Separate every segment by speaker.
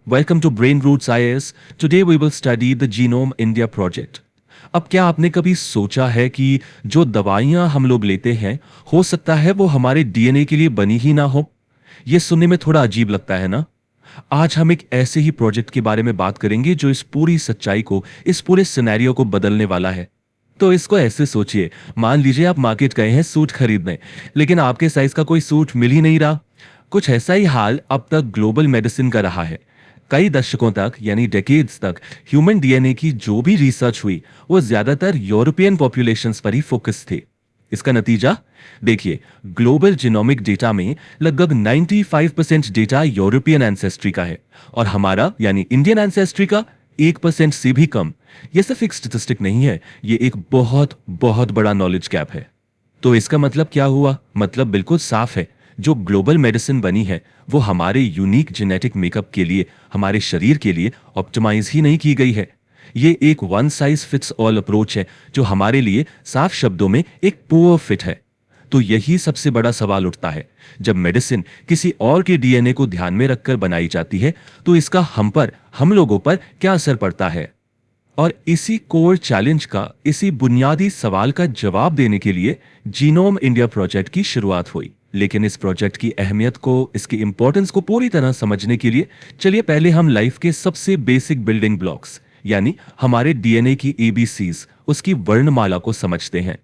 Speaker 1: Welcome to Brain Roots IAS. Today we will study the Genome India project. अब क्या आपने कभी सोचा है कि जो दवाइयां हम लोग लेते हैं हो सकता है वो हमारे डीएनए के लिए बनी ही ना हो। ये सुनने में थोड़ा अजीब लगता है ना। आज हम एक ऐसे ही प्रोजेक्ट के बारे में बात करेंगे जो इस पूरी सच्चाई को, इस पूरे सिनेरियो को बदलने वाला है। तो इसको ऐसे सोचिए, मान लीजिए आप मार्केट गए हैं सूट खरीदने, लेकिन आपके साइज का कोई सूट मिल ही नहीं रहा। कुछ ऐसा ही हाल अब तक ग्लोबल मेडिसिन का रहा है। कई दशकों तक यानी डेकेड्स तक ह्यूमन डीएनए की जो भी रिसर्च हुई वो ज्यादातर यूरोपियन पॉपुलेशंस पर ही फोकस थी। इसका नतीजा देखिए, ग्लोबल जीनोमिक डेटा में लगभग 95% डेटा यूरोपियन एंसेस्ट्री का है और हमारा यानी इंडियन एंसेस्ट्री का 1% से भी कम। यह सिर्फ एक स्टैटिस्टिक नहीं है, ये एक बहुत बहुत बड़ा नॉलेज गैप है। तो इसका मतलब क्या हुआ? मतलब बिल्कुल साफ है, जो ग्लोबल मेडिसिन बनी है वो हमारे यूनिक जेनेटिक मेकअप के लिए, हमारे शरीर के लिए ऑप्टिमाइज ही नहीं की गई है। ये एक one size fits all approach है जो हमारे लिए साफ शब्दों में एक पुअर फिट है। तो यही सबसे बड़ा सवाल उठता है, जब मेडिसिन किसी और के डीएनए को ध्यान में रखकर बनाई जाती है तो इसका हम पर, हम लोगों पर क्या असर पड़ता है। और इसी कोर चैलेंज का, इसी बुनियादी सवाल का जवाब देने के लिए जीनोम इंडिया प्रोजेक्ट की शुरुआत हुई। लेकिन इस प्रोजेक्ट की अहमियत को, इसकी इंपॉर्टेंस को पूरी तरह समझने के लिए चलिए पहले हम लाइफ के सबसे बेसिक बिल्डिंग ब्लॉक्स यानी हमारे डीएनए की एबीसीज, उसकी वर्णमाला को समझते हैं।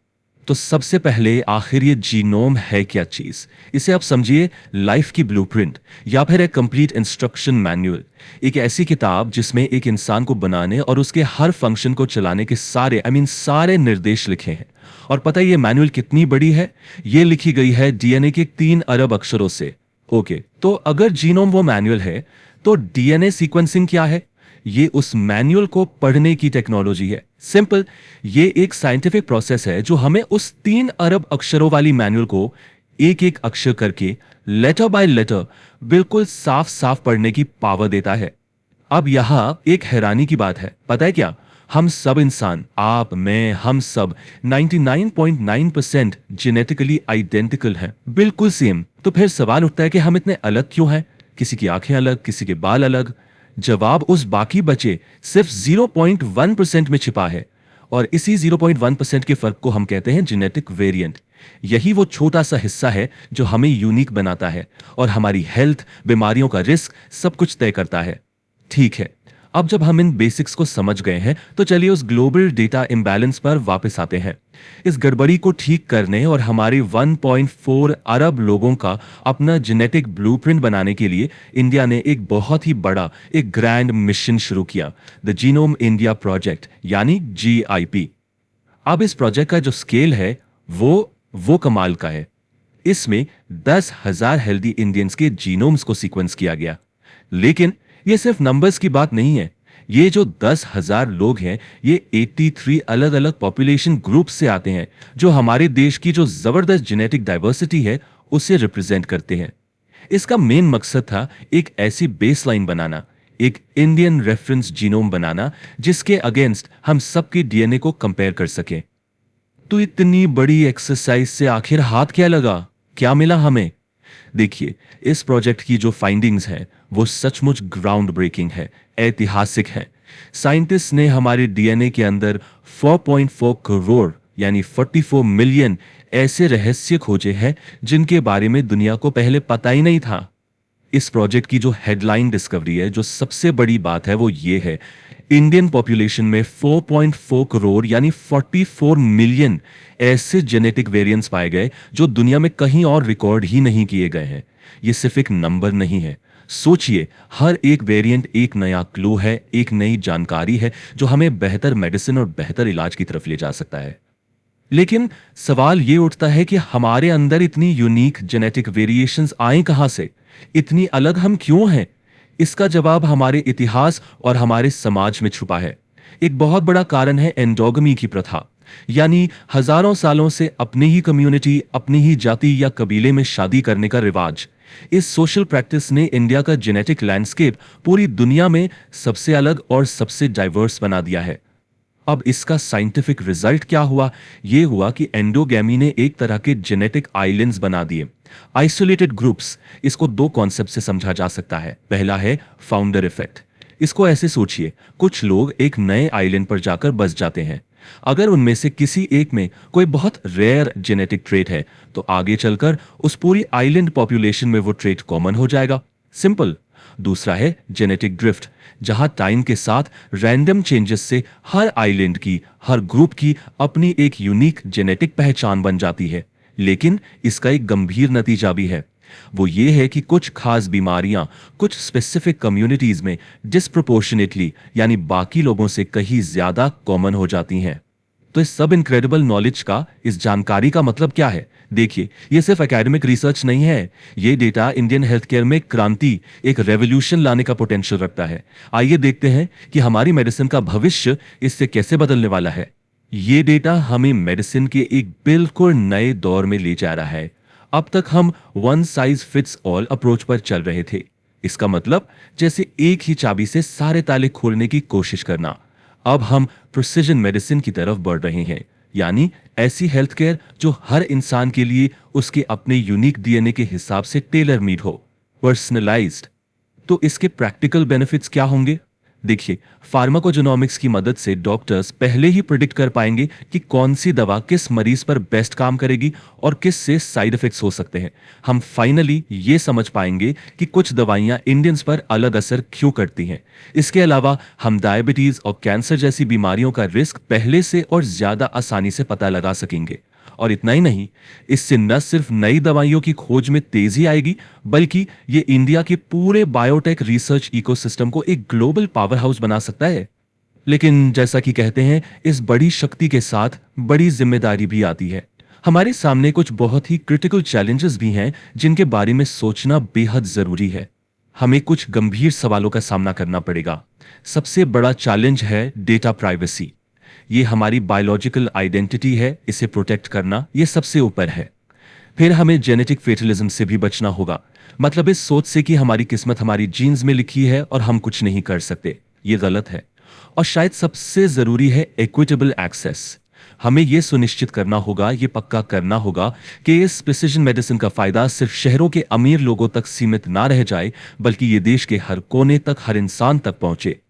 Speaker 1: तो सबसे पहले आखिर ये जीनोम है क्या चीज? इसे आप समझिए लाइफ की ब्लूप्रिंट या फिर एक कंप्लीट इंस्ट्रक्शन मैनुअल। एक ऐसी किताब जिसमें एक इंसान को बनाने और उसके हर फंक्शन को चलाने के सारे निर्देश लिखे हैं। और पता है ये मैनुअल कितनी बड़ी है? ये लिखी गई है डीएनए के 3 अरब अक्षरों से। ओके, तो अगर जीनोम वो मैनुअल है तो डीएनए सीक्वेंसिंग क्या है? ये उस मैनुअल को पढ़ने की टेक्नोलॉजी है। सिंपल, ये एक साइंटिफिक प्रोसेस है जो हमें उस 3 अरब अक्षरों वाली मैनुअल को एक एक अक्षर करके, लेटर बाय लेटर, बिल्कुल साफ साफ पढ़ने की पावर देता है। अब यहां एक हैरानी की बात है, पता है क्या? हम सब इंसान, आप, मैं, हम सब 99.9% जेनेटिकली आइडेंटिकल हैं, बिल्कुल सेम। तो फिर सवाल उठता है कि हम इतने अलग क्यों हैं? किसी की आंखें अलग, किसी के बाल अलग। जवाब उस बाकी बचे सिर्फ 0.1% में छिपा है। और इसी 0.1% के फर्क को हम कहते हैं जेनेटिक वेरिएंट। यही वो छोटा सा हिस्सा है जो हमें यूनिक बनाता है और हमारी हेल्थ, बीमारियों का रिस्क सब कुछ तय करता है। ठीक है, अब जब हम इन बेसिक्स को समझ गए हैं तो चलिए उस ग्लोबल डेटा इम्बैलेंस पर वापस आते हैं। इस गड़बड़ी को ठीक करने और हमारे 1.4 अरब लोगों का अपना जेनेटिक ब्लूप्रिंट बनाने के लिए इंडिया ने एक बहुत ही बड़ा, एक ग्रैंड मिशन शुरू किया, द जीनोम इंडिया प्रोजेक्ट यानी जीआईपी। अब इस प्रोजेक्ट का जो स्केल है वो कमाल का है। इसमें 10,000 हेल्दी इंडियंस के जीनोम्स को सीक्वेंस किया गया। लेकिन ये सिर्फ नंबर्स की बात नहीं है। ये जो 10,000 लोग हैं ये 83 अलग अलग पॉपुलेशन ग्रुप से आते हैं जो हमारे देश की जो जबरदस्त जेनेटिक डाइवर्सिटी है उसे रिप्रेजेंट करते हैं। इसका मेन मकसद था एक ऐसी बेसलाइन बनाना, एक इंडियन रेफरेंस जीनोम बनाना जिसके अगेंस्ट हम सबके डीएनए को कंपेयर कर सकें। तो इतनी बड़ी एक्सरसाइज से आखिर हाथ क्या लगा, क्या मिला हमें? देखिए, इस प्रोजेक्ट की जो फाइंडिंग्स हैं वो सचमुच ग्राउंड ब्रेकिंग है, ऐतिहासिक है। साइंटिस्ट ने हमारे डीएनए के अंदर 4.4 करोड़ यानी 44 मिलियन ऐसे रहस्य खोजे हैं जिनके बारे में दुनिया को पहले पता ही नहीं था। इस प्रोजेक्ट की जो हेडलाइन डिस्कवरी है, जो सबसे बड़ी बात है वो ये है, इंडियन पॉपुलेशन में 4.4 करोड़ यानी 44 मिलियन ऐसे जेनेटिक वेरिएंट्स पाए गए जो दुनिया में कहीं और रिकॉर्ड ही नहीं किए गए हैं। ये सिर्फ एक नंबर नहीं है। सोचिए, हर एक वेरिएंट एक नया क्लू है, एक नई जानकारी है जो हमें बेहतर मेडिसिन और बेहतर इलाज की तरफ ले जा सकता है। लेकिन सवाल ये उठता है कि हमारे अंदर इतनी यूनिक जेनेटिक वेरिएशंस आए कहां से? इतनी अलग हम क्यों हैं? इसका जवाब हमारे इतिहास और हमारे समाज में छुपा है। एक बहुत बड़ा कारण है एंडोगमी की प्रथा, यानी हजारों सालों से अपनी ही कम्युनिटी, अपनी ही जाति या कबीले में शादी करने का रिवाज। इस सोशल प्रैक्टिस ने इंडिया का जेनेटिक लैंडस्केप पूरी दुनिया में सबसे अलग और सबसे डाइवर्स बना दिया है। अब इसका साइंटिफिक रिजल्ट क्या हुआ? ये हुआ कि एंडोगैमी ने एक तरह के जेनेटिक आइलैंड्स बना दिए, आइसोलेटेड ग्रुप्स। इसको दो कॉन्सेप्ट से समझा जा सकता है। पहला है फाउंडर इफेक्ट। इसको ऐसे सोचिए, कुछ लोग एक नए आइलैंड पर जाकर बस जाते हैं। अगर उनमें से किसी एक में कोई बहुत रेयर जेनेटिक ट्रेट है, तो आगे चलकर उस पूरी आइलैंड पॉपुलेशन में वो ट्रेट कॉमन हो जाएगा। सिंपल। दूसरा है जेनेटिक ड्रिफ्ट, जहां टाइम के साथ रैंडम चेंजेस से हर आइलैंड की, हर ग्रुप की अपनी एक यूनिक जेनेटिक पहचान बन जाती है। लेकिन इसका एक गंभीर नतीजा भी है। वो ये है कि कुछ खास बीमारियां कुछ स्पेसिफिक कम्युनिटीज में डिस्प्रोपोर्शनेटली, यानी बाकी लोगों से कहीं ज्यादा कॉमन हो जाती हैं। तो इस सब इनक्रेडिबल नॉलेज का, इस जानकारी का मतलब क्या है? देखिए, ये सिर्फ एकेडमिक रिसर्च नहीं है। ये डेटा इंडियन हेल्थ केयर में क्रांति, एक रेवोल्यूशन लाने का पोटेंशियल रखता है। आइए देखते हैं कि हमारी मेडिसिन का भविष्य इससे कैसे बदलने वाला है। ये डेटा हमें मेडिसिन के एक बिल्कुल नए दौर में ले जा रहा है। अब तक हम one size fits all approach पर चल रहे थे। इसका मतलब जैसे एक ही चाबी से सारे ताले खोलने की कोशिश करना। अब हम प्रिसिजन मेडिसिन की तरफ बढ़ रहे हैं, यानी ऐसी हेल्थ केयर जो हर इंसान के लिए उसके अपने यूनिक डीएनए के हिसाब से टेलर मेड हो, पर्सनलाइज्ड। तो इसके प्रैक्टिकल बेनिफिट्स क्या होंगे? देखिए, फार्माकोजेनोमिक्स की मदद से डॉक्टर्स पहले ही प्रिडिक्ट कर पाएंगे कि कौन सी दवा किस मरीज पर बेस्ट काम करेगी और किस से साइड इफेक्ट्स हो सकते हैं। हम फाइनली ये समझ पाएंगे कि कुछ दवाइयां इंडियंस पर अलग असर क्यों करती हैं। इसके अलावा हम डायबिटीज और कैंसर जैसी बीमारियों का रिस्क पहले से और ज्यादा आसानी से पता लगा सकेंगे। और इतना ही नहीं, इससे न सिर्फ नई दवाइयों की खोज में तेजी आएगी, बल्कि ये इंडिया के पूरे बायोटेक रिसर्च इकोसिस्टम को एक ग्लोबल पावर हाउस बना सकता है। लेकिन जैसा कि कहते हैं, इस बड़ी शक्ति के साथ बड़ी जिम्मेदारी भी आती है। हमारे सामने कुछ बहुत ही क्रिटिकल चैलेंजेस भी हैं, जिनके बारे में सोचना बेहद जरूरी है। हमें कुछ गंभीर सवालों का सामना करना पड़ेगा। सबसे बड़ा चैलेंज है डेटा प्राइवेसी। ये हमारी बायोलॉजिकल आइडेंटिटी है, इसे प्रोटेक्ट करना ये सबसे ऊपर है। फिर हमें जेनेटिक फेटलिज्म से भी बचना होगा, मतलब इस सोच से कि हमारी किस्मत हमारी जीन्स में लिखी है और हम कुछ नहीं कर सकते। ये गलत है। और शायद सबसे जरूरी है इक्विटेबल एक्सेस। हमें यह सुनिश्चित करना होगा, ये पक्का करना होगा कि इस प्रिसिजन मेडिसिन का फायदा सिर्फ शहरों के अमीर लोगों तक सीमित ना रह जाए, बल्कि ये देश के हर कोने तक, हर इंसान तक पहुंचे।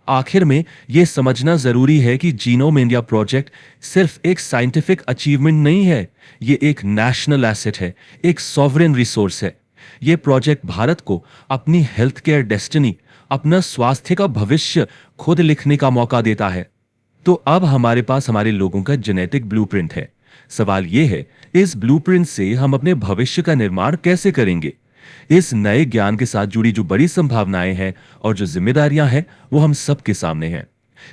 Speaker 1: आखिर में यह समझना जरूरी है कि जीनोम इंडिया प्रोजेक्ट सिर्फ एक साइंटिफिक अचीवमेंट नहीं है, यह एक नेशनल एसेट है, एक सॉवरेन रिसोर्स है। यह प्रोजेक्ट भारत को अपनी हेल्थ केयर डेस्टिनी, अपना स्वास्थ्य का भविष्य खुद लिखने का मौका देता है। तो अब हमारे पास हमारे लोगों का जेनेटिक ब्लूप्रिंट है। सवाल यह है, इस ब्लूप्रिंट से हम अपने भविष्य का निर्माण कैसे करेंगे? इस नए ज्ञान के साथ जुड़ी जो बड़ी संभावनाएं हैं और जो जिम्मेदारियां हैं, वो हम सबके सामने हैं।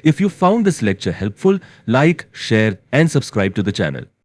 Speaker 1: If you found this lecture helpful, like, share and subscribe to the channel.